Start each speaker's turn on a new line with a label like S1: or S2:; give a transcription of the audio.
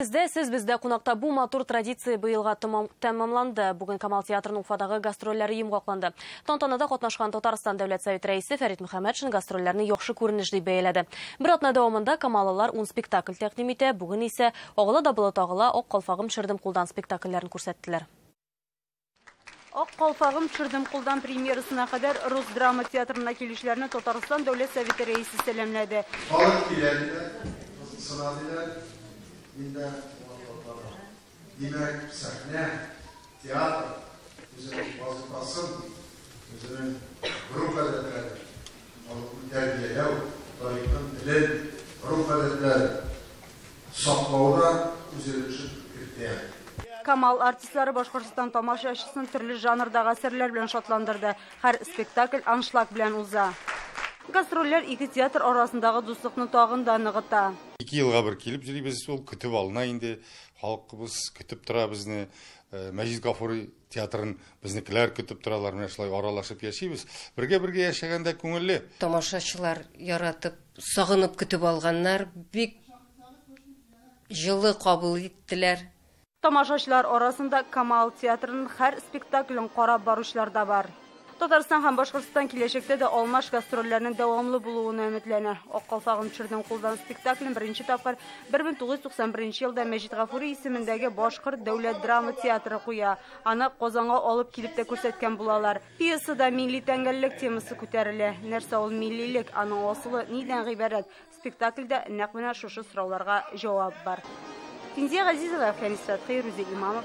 S1: Бізде қонақта бұл матур традиция бұйылға тәмамланды. Бүгін Камал театрының Уфадағы гастроллері емғақланды. Тантанада қатнашқан Татарстан Дәулет Совет рәйсі Фәрит Мөхәммәтшин гастроллеріні яқшы көрінішді бәйеледі. Бір атна дауымында Камалылар 10 спектакль тәқдим ете, бүгін ise оғыла да бұлы тағыла оқ қалфағым шырдым қолдан спектакльлерін көрсеттілер.
S2: Ақ қалфағым шырдым қолдан премьерасына қадар Рус драма театрына келушілеріне Татарстан Дәулет Совет рәйсі сәлемледі.
S3: Minde demek sahne, tiyatro, özünün vazifasın, özünün ruh adetleri, terbiyeler, tarihten dilin, ruh adetleri saklauda özünün için kirtiyen.
S2: Камал артистлары Башқұртстан тамашашысын түрлі жанрдағы әсерлер белән шатландырды. Һәр спектакль аншлаг белән уза. Гастроллер ике театр арасындағы дуслыкны тагын да ныгыта.
S4: 2 елга бер килеп йөрибез, ул көтеп алына инде. Халкыбыз көтеп тора безне. Мәҗит Гафури театрын безнекеләр көтеп торалар, менә шулай аралашып яшибез. Бергә яшәгәндә күңелле.
S5: Тамашачылар яратып, сагынып көтеп алганнар, бик җылы кабул иттеләр.
S2: Тамашачылар арасында Камал театрының һәр спектаклен карап баручылар да бар. Татарстан һәм Башкортстан киләчәктә дә алмаш гастрольләрнең дәвамлы булуына өметләнә. Ак калфагым шырдым кулдан спектаклен беренче тапкыр 1991 елда Мәҗит Гафури исемендәге Башкорт дәүләт драма театры куя. Аны Казанга алып килеп тә күрсәткән булалар. Пьесада милли тәңгәллек темасы күтәрелә. Нәрсә ул миллилек, аның асылы нидән гыйбарәт? Спектакльдә нәкъ менә шушы сорауларга җавап бар. Тинзия Газизова, Фәнис Сәтхи, Рүзи Имамов.